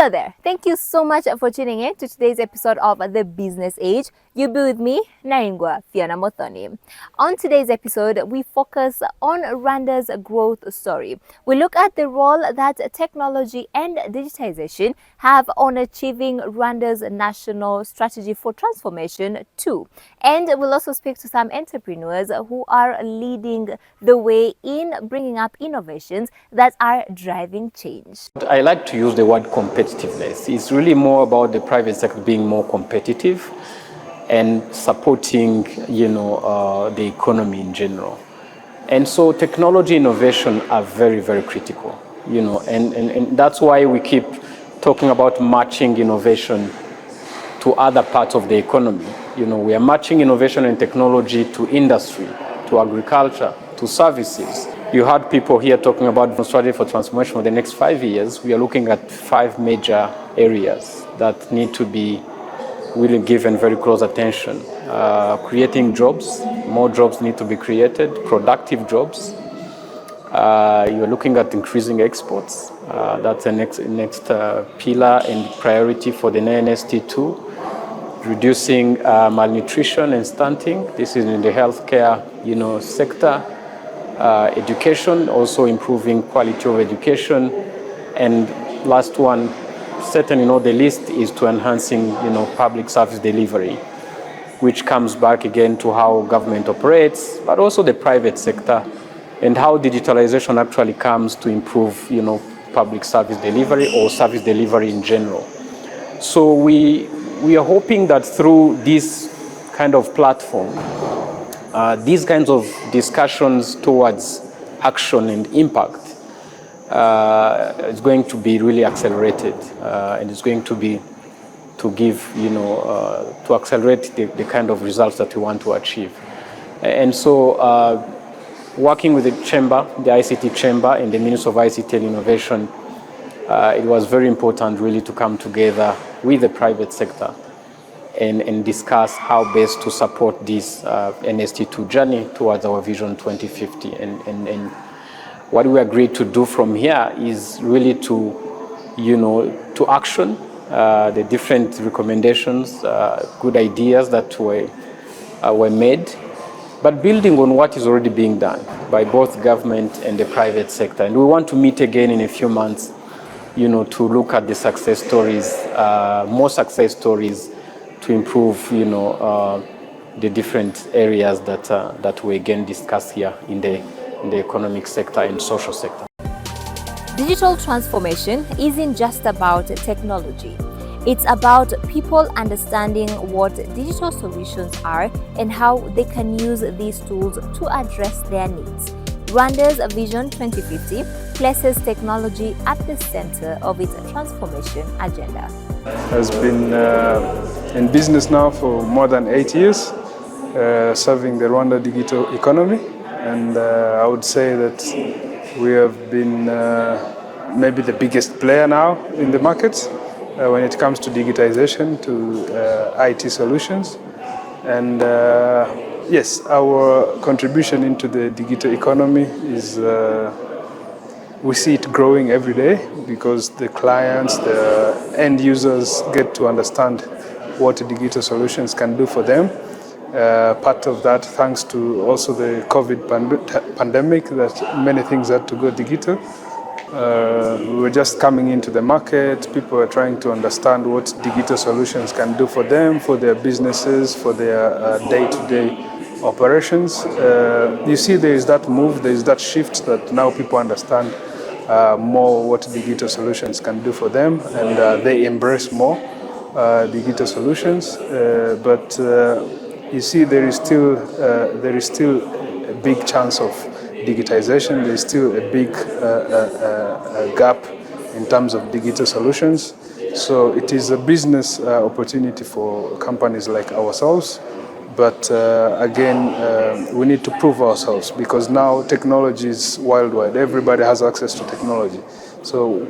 Hello there. Thank you so much for tuning in to today's episode of The Business Age. You'll be with me, Naingwa Fiona Mothoni. On today's episode, we focus on Rwanda's growth story. We look at the role that technology and digitization have on achieving Rwanda's national strategy for transformation too. And we'll also speak to some entrepreneurs who are leading the way in bringing up innovations that are driving change. I like to use the word competitiveness. It's really more about the private sector being more competitive and supporting, the economy in general. And so technology innovation are very, very critical, and that's why we keep talking about matching innovation to other parts of the economy. We are matching innovation and technology to industry, to agriculture, to services. You heard people here talking about the strategy for transformation for the next 5 years. We are looking at 5 major areas that need to be really given very close attention. Creating jobs, more jobs need to be created, productive jobs. You're looking at increasing exports. That's the next pillar and priority for the NST too. Reducing malnutrition and stunting. This is in the healthcare, sector. Education, also improving quality of education. And last one, certainly the list is to enhancing, public service delivery, which comes back again to how government operates, but also the private sector and how digitalization actually comes to improve, public service delivery or service delivery in general. So we are hoping that through this kind of platform, these kinds of discussions towards action and impact is going to be really accelerated, and it's going to be to give, to accelerate the kind of results that we want to achieve. And so working with the chamber, the ICT chamber and the Ministry of ICT and Innovation, it was very important really to come together with the private sector and discuss how best to support this NST2 journey towards our Vision 2050. And what we agreed to do from here is really to action the different recommendations, good ideas that were made, but building on what is already being done by both government and the private sector. And we want to meet again in a few months, to look at the success stories, more success stories, to improve, the different areas that we again discuss here in the economic sector and social sector. Digital transformation isn't just about technology. It's about people understanding what digital solutions are and how they can use these tools to address their needs. Rwanda's Vision 2050 places technology at the center of its transformation agenda. Has been in business now for more than 8 years, serving the Rwanda digital economy, and I would say that we have been maybe the biggest player now in the market when it comes to digitization, to IT solutions. And yes, our contribution into the digital economy is, we see it growing every day because the clients, the end users get to understand what digital solutions can do for them. Part of that thanks to also the COVID pandemic, that many things had to go digital. We were just coming into the market. People were trying to understand what digital solutions can do for them, for their businesses, for their day-to-day operations. You see there is that move, there is that shift that now people understand more what digital solutions can do for them, and they embrace more digital solutions. But you see there is still a big chance of digitization. There is still a big gap in terms of digital solutions. So it is a business opportunity for companies like ourselves. But again, we need to prove ourselves because now technology is worldwide. Everybody has access to technology. So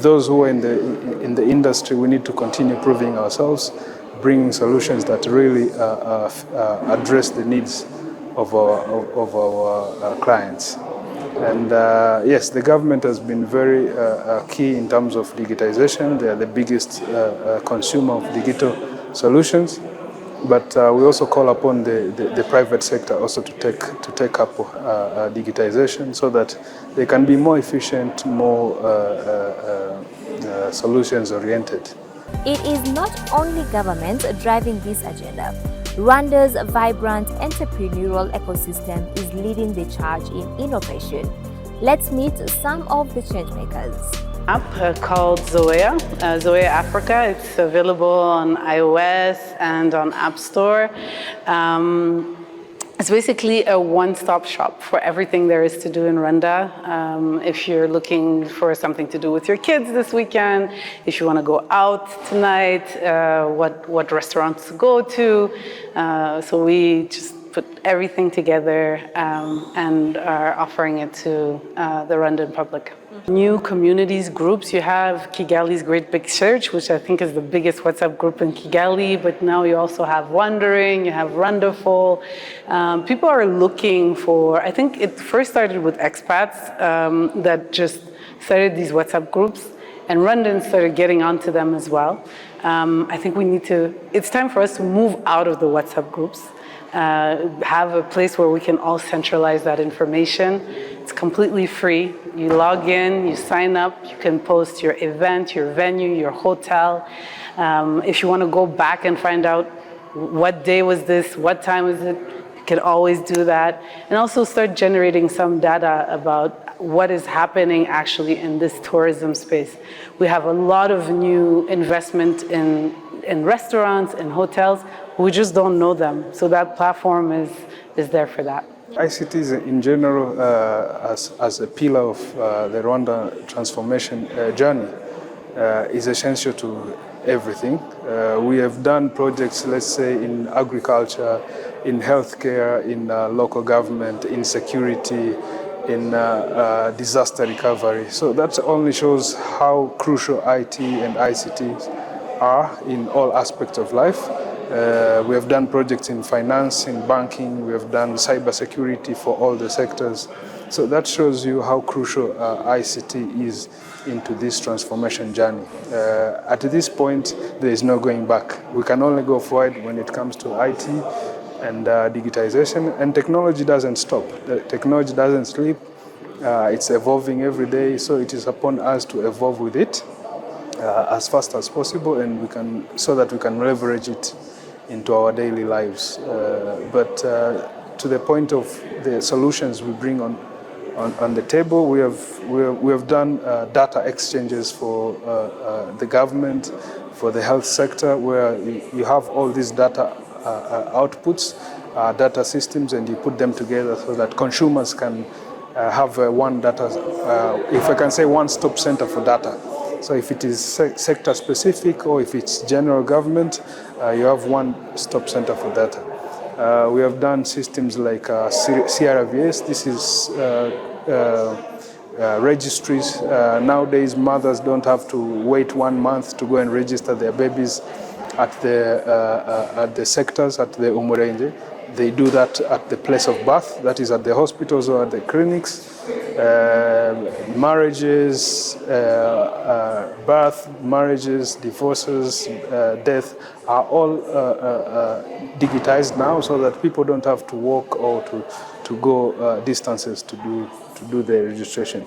those who are in the industry, we need to continue proving ourselves, bringing solutions that really address the needs of our clients. And yes, the government has been very key in terms of digitization. They are the biggest consumer of digital solutions. But we also call upon the private sector also to take up digitization so that they can be more efficient, more solutions oriented. It is not only government driving this agenda. Rwanda's vibrant entrepreneurial ecosystem is leading the charge in innovation. Let's meet some of the changemakers. App called Zoea, Zoea Africa. It's available on iOS and on App Store. It's basically a one-stop shop for everything there is to do in Rwanda. If you're looking for something to do with your kids this weekend, if you want to go out tonight, what restaurants to go to. So we just put everything together and are offering it to the Rwandan public. New communities, groups, you have Kigali's Great Big Search, which I think is the biggest WhatsApp group in Kigali, but now you also have Wandering, you have Rwandaful. People are looking for, I think it first started with expats that just started these WhatsApp groups, and Rwandans started getting onto them as well. I think it's time for us to move out of the WhatsApp groups, have a place where we can all centralize that information. It's completely free. You log in, you sign up, you can post your event, your venue, your hotel. If you want to go back and find out what day was this, what time was it, you can always do that. And also start generating some data about what is happening actually in this tourism space. We have a lot of new investment in restaurants, in hotels. We just don't know them. So that platform is there for that. ICTs in general, as a pillar of the Rwanda transformation journey, is essential to everything. We have done projects, let's say, in agriculture, in healthcare, in local government, in security, in disaster recovery. So that only shows how crucial IT and ICTs are in all aspects of life. We have done projects in finance, in banking, we have done cybersecurity for all the sectors. So that shows you how crucial ICT is into this transformation journey. At this point, there is no going back. We can only go forward when it comes to IT and digitization, and technology doesn't stop. The technology doesn't sleep. It's evolving every day, so it is upon us to evolve with it as fast as possible, and so that we can leverage it into our daily lives. But to the point of the solutions we bring on the table, we have done data exchanges for the government, for the health sector, where you have all these data outputs, data systems, and you put them together so that consumers can have one data, if I can say, one-stop center for data. So if it is sector specific or if it's general government, you have one-stop center for data. We have done systems like CRVS. This is registries. Nowadays, mothers don't have to wait 1 month to go and register their babies at the sectors, at the Umurenje. They do that at the place of birth, that is at the hospitals or at the clinics. Marriages, birth, marriages, divorces, death are all digitized now, so that people don't have to walk or to go distances to do the registration.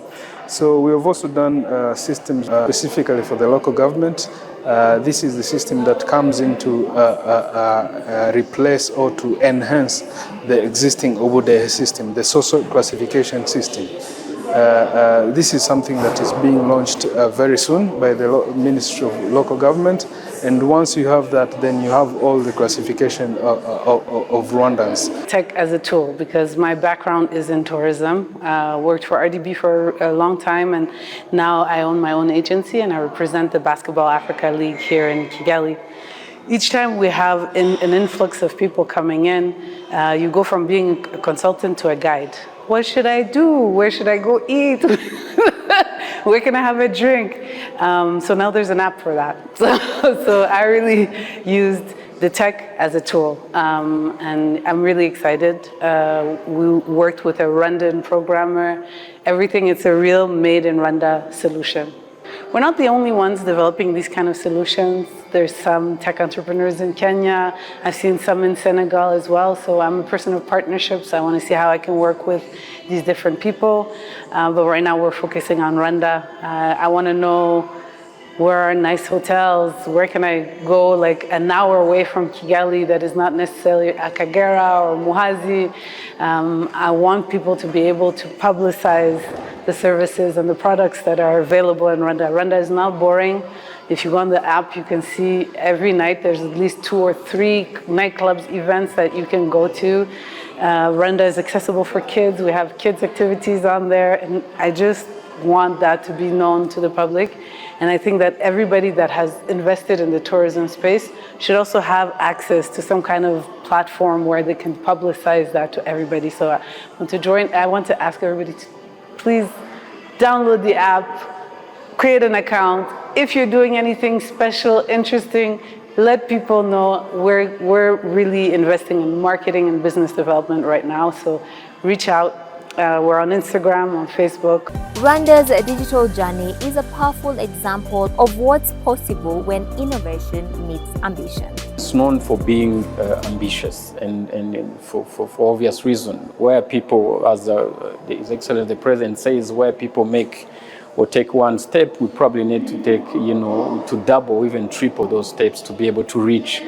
So we have also done systems specifically for the local government. This is the system that comes in to replace or to enhance the existing Obude system, the social classification system. This is something that is being launched very soon by the Ministry of Local Government. And once you have that, then you have all the classification of Rwandans. Tech as a tool, because my background is in tourism. Worked for RDB for a long time, and now I own my own agency and I represent the Basketball Africa League here in Kigali. Each time we have an influx of people coming in, you go from being a consultant to a guide. What should I do? Where should I go eat? Where can I have a drink? So now there's an app for that. So I really used the tech as a tool, and I'm really excited. We worked with a Rwandan programmer. Everything, it's a real made in Rwanda solution. We're not the only ones developing these kind of solutions. There's some tech entrepreneurs in Kenya. I've seen some in Senegal as well. So I'm a person of partnerships. I want to see how I can work with these different people. But right now we're focusing on Rwanda. I want to know where are nice hotels, where can I go like an hour away from Kigali that is not necessarily Akagera or Muhazi. I want people to be able to publicize the services and the products that are available in Rwanda. Rwanda is not boring. If you go on the app, you can see every night there's at least 2 or 3 nightclubs, events that you can go to. Rwanda is accessible for kids. We have kids activities on there. And I just want that to be known to the public. And I think that everybody that has invested in the tourism space should also have access to some kind of platform where they can publicize that to everybody. So I want to ask everybody to please download the app, create an account. If you're doing anything special, interesting, let people know. We're really investing in marketing and business development right now. So reach out. We're on Instagram, on Facebook. Rwanda's digital journey is a powerful example of what's possible when innovation meets ambition. It's known for being ambitious and for obvious reason. Where people, as His Excellency the President says, where people make or take one step, we probably need to take, to double, even triple those steps to be able to reach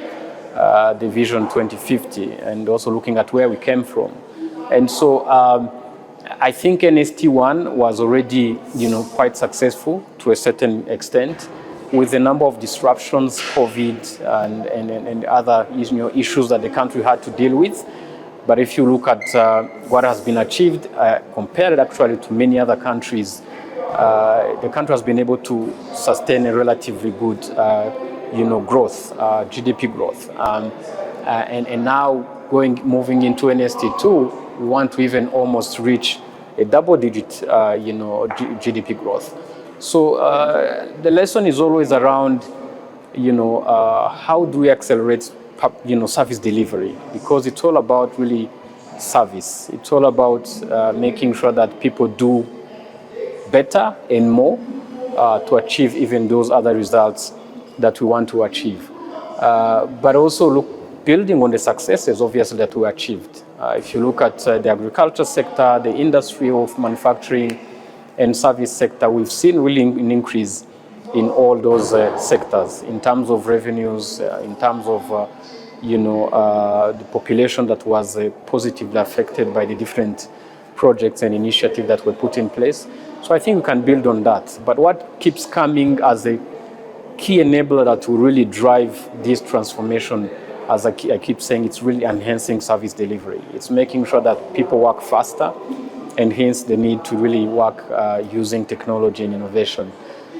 the Vision 2050, and also looking at where we came from. And so I think NST1 was already, quite successful to a certain extent, with a number of disruptions, COVID and other issues that the country had to deal with. But if you look at what has been achieved, compared actually to many other countries, the country has been able to sustain a relatively good, growth, GDP growth. And now moving into NST2, we want to even almost reach a double-digit, GDP growth. So the lesson is always around, how do we accelerate, service delivery? Because it's all about really service. It's all about making sure that people do better and more to achieve even those other results that we want to achieve. But also building on the successes, obviously, that we achieved. If you look at the agriculture sector, the industry of manufacturing and service sector, we've seen really an increase in all those sectors in terms of revenues, in terms of the population that was positively affected by the different projects and initiatives that were put in place. So I think we can build on that. But what keeps coming as a key enabler that will really drive this transformation, as I keep saying, it's really enhancing service delivery. It's making sure that people work faster, and hence the need to really work using technology and innovation.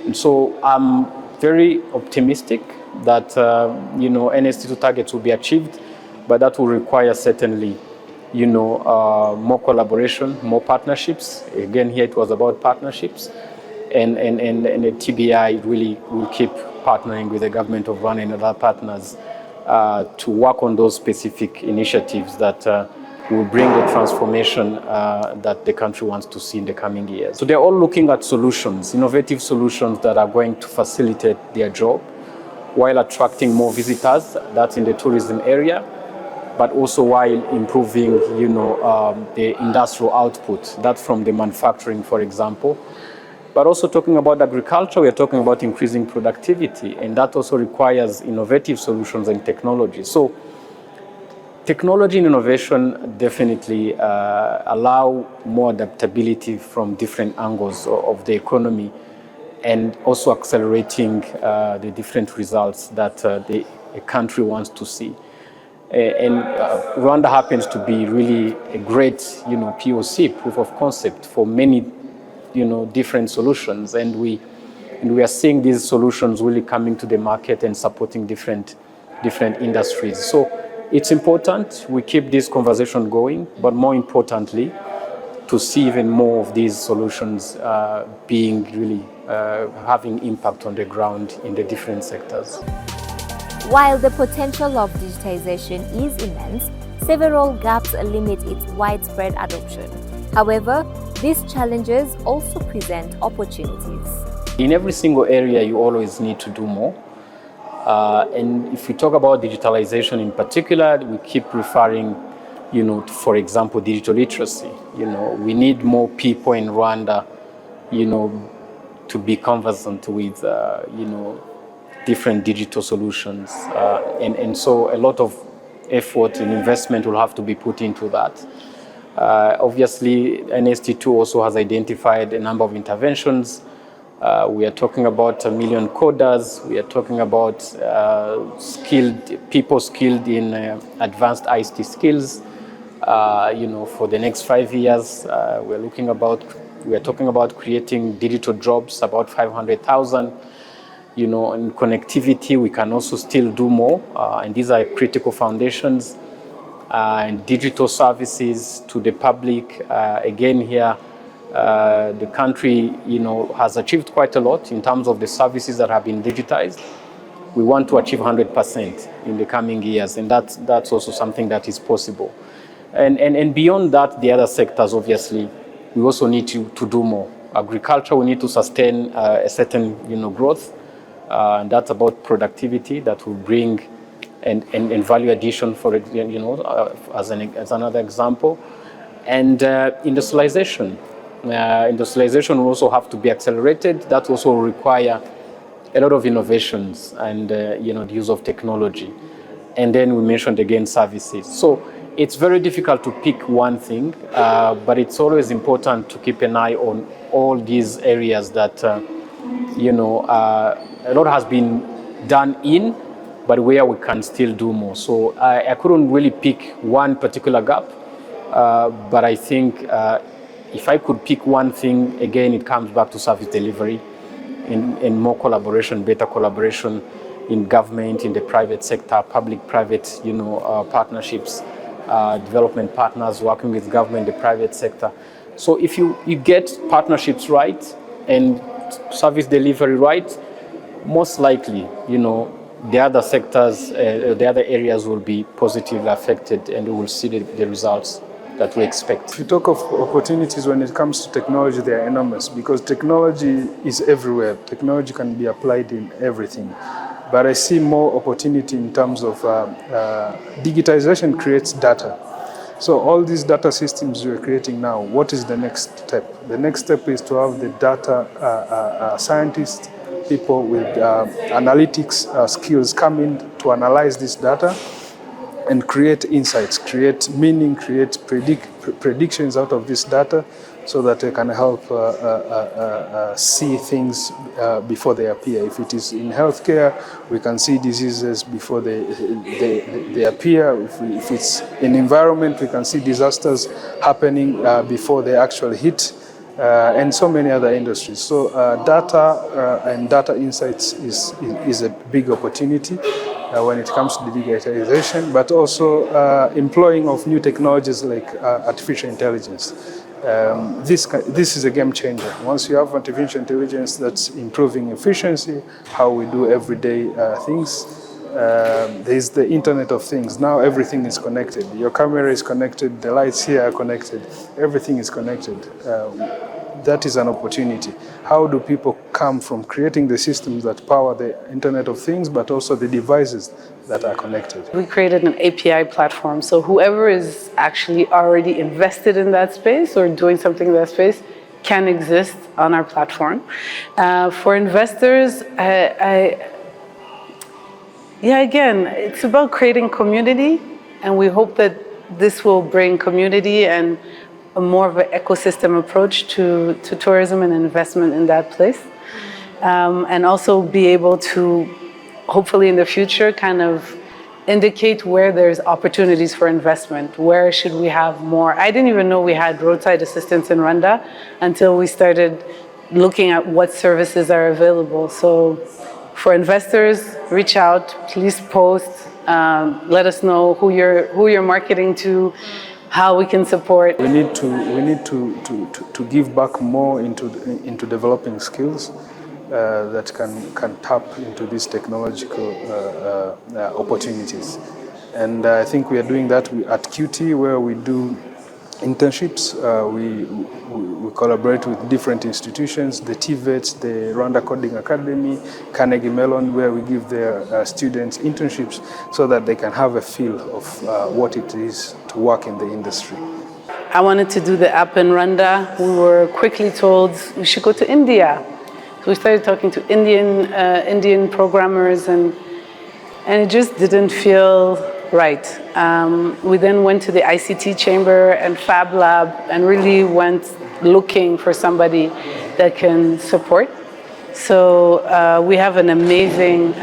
And so I'm very optimistic that NST2 targets will be achieved, but that will require certainly more collaboration, more partnerships. Again, here it was about partnerships, and the TBI really will keep partnering with the government of Rwanda and other partners to work on those specific initiatives that will bring the transformation that the country wants to see in the coming years. So they're all looking at solutions, innovative solutions that are going to facilitate their job while attracting more visitors, that's in the tourism area, but also while improving, the industrial output, that's from the manufacturing, for example. But also talking about agriculture, we're talking about increasing productivity, and that also requires innovative solutions and technology. So technology and innovation definitely allow more adaptability from different angles of the economy, and also accelerating the different results that a country wants to see. And Rwanda happens to be really a great, POC, proof of concept, for many, different solutions. And we are seeing these solutions really coming to the market and supporting different industries. So it's important we keep this conversation going, but more importantly, to to see even more of these solutions being really having impact on the ground in the different sectors. While the potential of digitization is immense, several gaps limit its widespread adoption. However, these challenges also present opportunities. In every single area, you always need to do more. And if we talk about digitalization in particular, we keep referring, for example, digital literacy. We need more people in Rwanda, to be conversant with, different digital solutions. And so a lot of effort and investment will have to be put into that. Obviously, NST2 also has identified a number of interventions. We are talking about 1 million coders. We are talking about people skilled in advanced ICT skills. For the next 5 years, we are talking about creating digital jobs, about 500,000. In connectivity, we can also still do more, and these are critical foundations. And digital services to the public, again here, the country, has achieved quite a lot in terms of the services that have been digitized. We want to achieve 100% in the coming years, and that's also something that is possible. And beyond that, the other sectors, obviously, we also need to do more. Agriculture, we need to sustain a certain, growth, and that's about productivity that will bring and value addition for as another example, and industrialization. Industrialization will also have to be accelerated. That also will require a lot of innovations and the use of technology. And then we mentioned again services. So it's very difficult to pick one thing, but it's always important to keep an eye on all these areas that a lot has been done in, but where we can still do more. So I couldn't really pick one particular gap, but I think if I could pick one thing, again, it comes back to service delivery in more collaboration, better collaboration in government, in the private sector, public-private, partnerships, development partners working with government, the private sector. So if you get partnerships right and service delivery right, most likely, the other sectors, the other areas will be positively affected, and we will see the results that we expect. If you talk of opportunities when it comes to technology, they are enormous because technology is everywhere. Technology can be applied in everything. But I see more opportunity in terms of digitization creates data. So all these data systems we're creating now, what is the next step? The next step is to have the data scientists, people with analytics skills come in to analyze this data and create insights, create meaning, create predictions out of this data so that they can help see things before they appear. If it is in healthcare, we can see diseases before they appear. If it's in environment, we can see disasters happening before they actually hit, and so many other industries. So data and data insights is a big opportunity when it comes to digitalization, but also employing of new technologies like artificial intelligence. This is a game changer. Once you have artificial intelligence that's improving efficiency, how we do everyday things, there's the Internet of Things. Now everything is connected. Your camera is connected, the lights here are connected, everything is connected. That is an opportunity. How do people come from creating the systems that power the Internet of Things, but also the devices that are connected? We created an API platform, so whoever is actually already invested in that space or doing something in that space can exist on our platform. For investors, again, it's about creating community, and we hope that this will bring community and a more of an ecosystem approach to tourism and investment in that place. And also be able to, hopefully in the future, kind of indicate where there's opportunities for investment. Where should we have more? I didn't even know we had roadside assistance in Rwanda until we started looking at what services are available. So for investors, reach out, please post, let us know who you're marketing to, how we can support. We need to give back more into developing skills that can tap into these technological opportunities. And I think we are doing that at QT, where we do internships. We collaborate with different institutions, the TVETs, the Rwanda Coding Academy, Carnegie Mellon, where we give their students internships so that they can have a feel of what it is to work in the industry. I wanted to do the app in Rwanda. We were quickly told we should go to India. So we started talking to Indian programmers, and it just didn't feel right. We then went to the ICT chamber and Fab Lab and really went looking for somebody that can support. So we have an amazing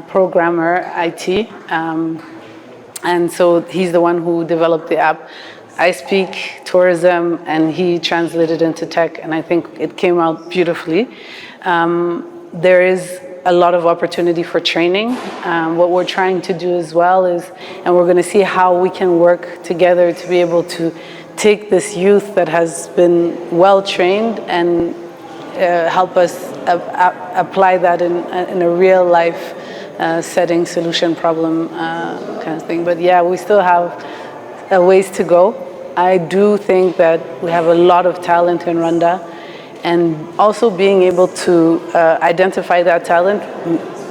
programmer, IT, and so he's the one who developed the app. I speak tourism, and he translated into tech, and I think it came out beautifully. There is a lot of opportunity for training. What we're trying to do as well is, and we're going to see how we can work together to be able to take this youth that has been well trained and help us apply that in a real life setting, solution, problem kind of thing. But yeah, we still have a ways to go. I do think that we have a lot of talent in Rwanda, and also being able to identify that talent,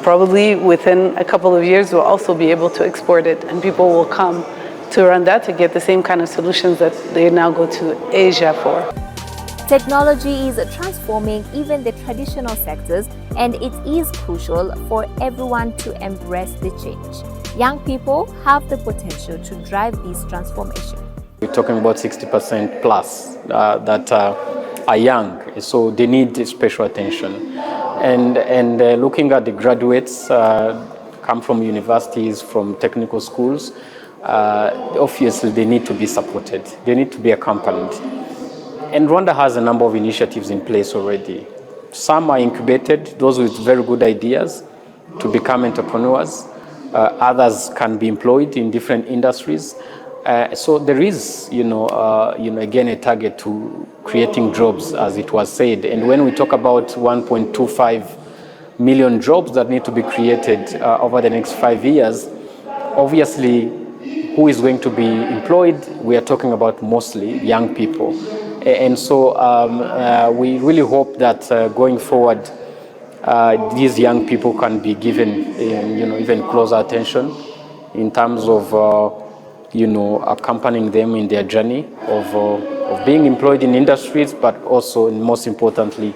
probably within a couple of years we'll also be able to export it, and people will come to Rwanda to get the same kind of solutions that they now go to Asia for. Technology is transforming even the traditional sectors, and it is crucial for everyone to embrace the change. Young people have the potential to drive this transformation. We're talking about 60% plus that are young, so they need special attention. And looking at the graduates, come from universities, from technical schools, obviously they need to be supported. They need to be accompanied. And Rwanda has a number of initiatives in place already. Some are incubated, those with very good ideas to become entrepreneurs. Others can be employed in different industries. So there is, again, a target to creating jobs, as it was said. And when we talk about 1.25 million jobs that need to be created over the next 5 years, obviously, who is going to be employed? We are talking about mostly young people. And so we really hope that going forward, these young people can be given, even closer attention in terms of accompanying them in their journey of being employed in industries, but also, and most importantly,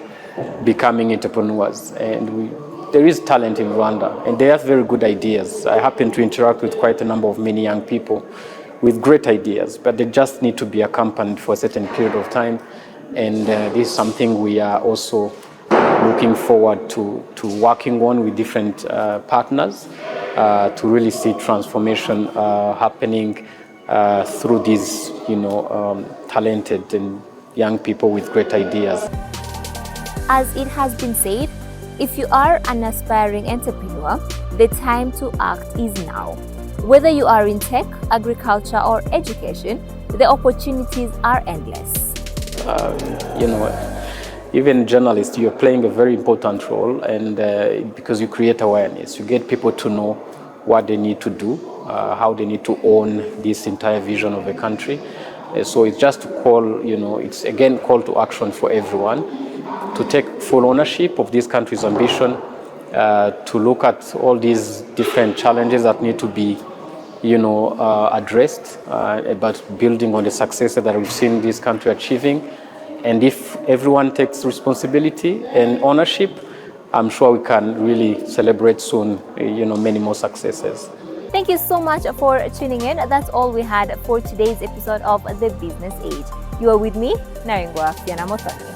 becoming entrepreneurs. And there is talent in Rwanda, and they have very good ideas. I happen to interact with quite a number of many young people with great ideas, but they just need to be accompanied for a certain period of time. And this is something we are also looking forward to working on with different partners to really see transformation happening through these, talented and young people with great ideas. As it has been said, if you are an aspiring entrepreneur, the time to act is now. Whether you are in tech, agriculture, or education, the opportunities are endless. Even journalists, you're playing a very important role, and because you create awareness, you get people to know what they need to do, how they need to own this entire vision of the country. So it's just to call, it's again call to action for everyone to take full ownership of this country's ambition, to look at all these different challenges that need to be addressed, but building on the successes that we've seen this country achieving. And if everyone takes responsibility and ownership, I'm sure we can really celebrate soon, many more successes. Thank you so much for tuning in. That's all we had for today's episode of The Business Age. You are with me, Narengwa Fiona Motoni.